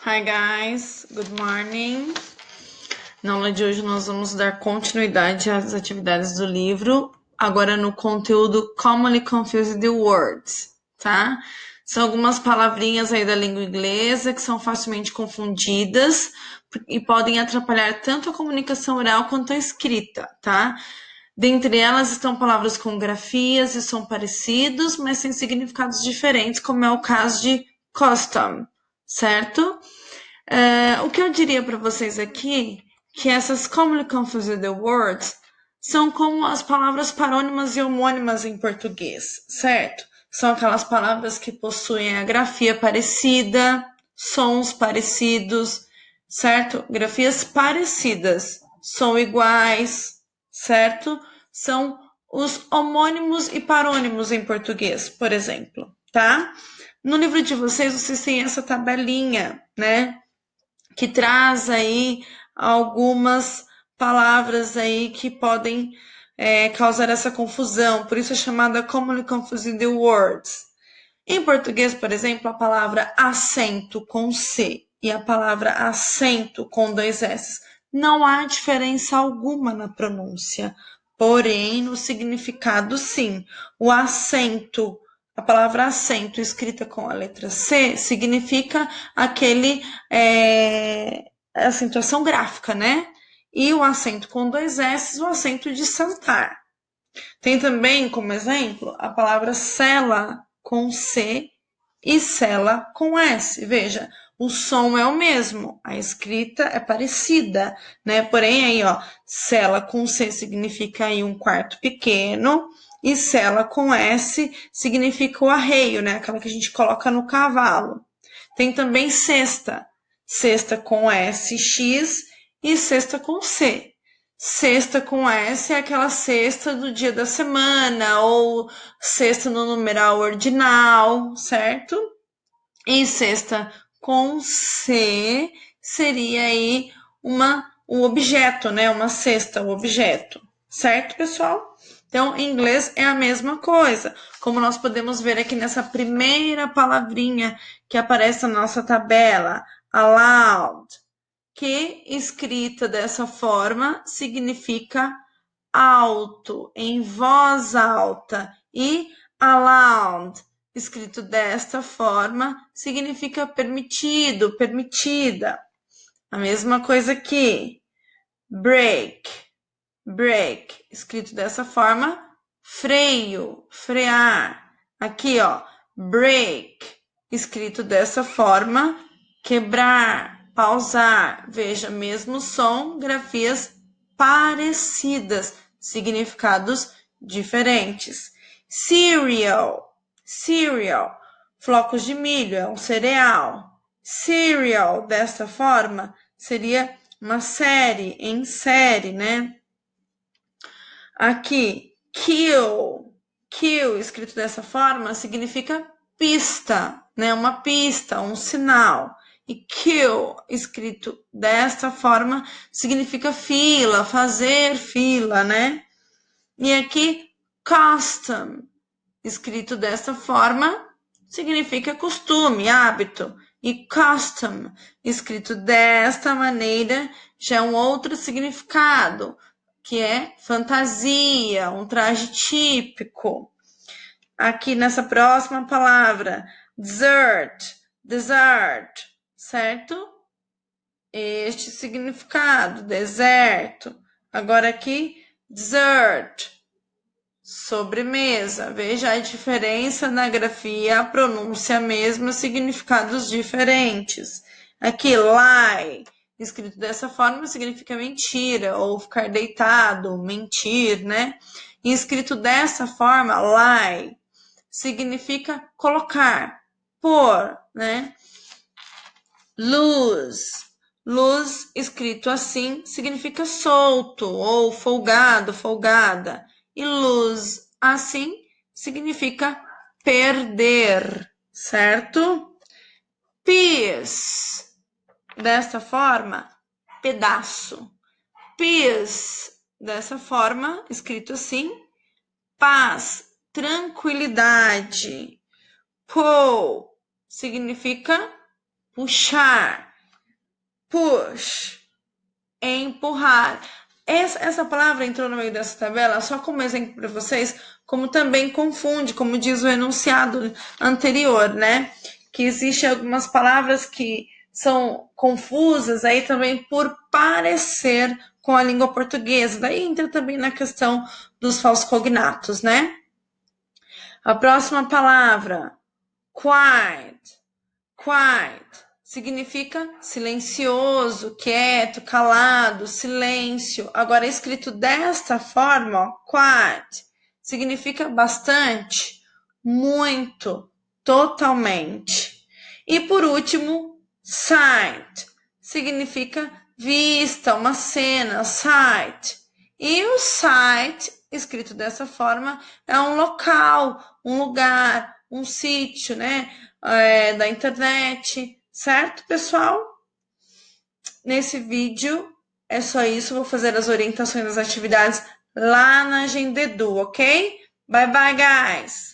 Hi guys, good morning. Na aula de hoje nós vamos dar continuidade às atividades do livro, agora no conteúdo Commonly Confused Words, tá? São algumas palavrinhas aí da língua inglesa que são facilmente confundidas e podem atrapalhar tanto a comunicação oral quanto a escrita, tá? Dentre elas estão palavras com grafias e som parecidos, mas sem significados diferentes, como é o caso de custom, certo? O que eu diria para vocês aqui, que essas commonly confused words são como as palavras parônimas e homônimas em português, certo? São aquelas palavras que possuem a grafia parecida, sons parecidos, certo? Grafias parecidas, som iguais, certo? São os homônimos e parônimos em português, por exemplo, tá? No livro de vocês têm essa tabelinha, né? Que traz aí algumas palavras aí que podem causar essa confusão, por isso é chamada commonly confused words. Em português, por exemplo, a palavra acento com C e a palavra acento com 2 S. Não há diferença alguma na pronúncia, porém no significado sim. O acento, a palavra acento escrita com a letra C significa aquele acentuação gráfica, né? E o acento com 2 S, o acento de sentar. Tem também, como exemplo, a palavra cela com C e cela com S. Veja, o som é o mesmo, a escrita é parecida, né? Porém, aí, ó, cela com C significa aí um quarto pequeno e cela com S significa o arreio, né? Aquela que a gente coloca no cavalo. Tem também cesta, cesta com SX e cesta com C. Sexta com S é aquela sexta do dia da semana, ou sexta no numeral ordinal, certo? E sexta com C seria aí um objeto, né? Uma cesta, o objeto, certo, pessoal? Então, em inglês é a mesma coisa, como nós podemos ver aqui nessa primeira palavrinha que aparece na nossa tabela, aloud, que escrita dessa forma significa alto, em voz alta, e aloud, escrito desta forma, significa permitido, permitida. A mesma coisa aqui, brake, brake, escrito dessa forma, freio, frear. Aqui, ó, break, escrito dessa forma, quebrar, pausar. Veja, mesmo som, grafias parecidas, significados diferentes. Cereal, cereal, flocos de milho, é um cereal. Serial, dessa forma, seria uma série, em série, né? Aqui, kill, kill, escrito dessa forma, significa pista, né? Uma pista, um sinal. E kill, escrito desta forma, significa fila, fazer fila, né? E aqui, custom, escrito dessa forma, significa costume, hábito. E custom, escrito desta maneira, já é um outro significado, que é fantasia, um traje típico. Aqui nessa próxima palavra, desert, desert, certo? Este significado, deserto. Agora aqui, dessert, sobremesa. Veja a diferença na grafia, a pronúncia mesma, significados diferentes. Aqui, lie, escrito dessa forma, significa mentira, ou ficar deitado, mentir, né? E escrito dessa forma, lie, significa colocar, pôr, né? Lose, lose, escrito assim, significa solto, ou folgado, folgada. E lose, assim, significa perder, certo? Piece, dessa forma, pedaço. Peace, dessa forma, escrito assim, paz, tranquilidade. Pull, significa puxar. push, empurrar. Essa palavra entrou no meio dessa tabela só como exemplo para vocês, como também confunde, como diz o enunciado anterior, né? Que existem algumas palavras que são confusas aí também por parecer com a língua portuguesa. Daí entra também na questão dos falsos cognatos, né? A próxima palavra, quiet. Quiet significa silencioso, quieto, calado, silêncio. Agora, escrito desta forma, ó, quiet, significa bastante, muito, totalmente. E por último, sight, significa vista, uma cena, sight. E o site, escrito dessa forma, é um local, um lugar, um sítio, né? Da internet, certo, pessoal? Nesse vídeo é só isso. Vou fazer as orientações das atividades lá na Agenda Edu, ok? Bye, bye, guys!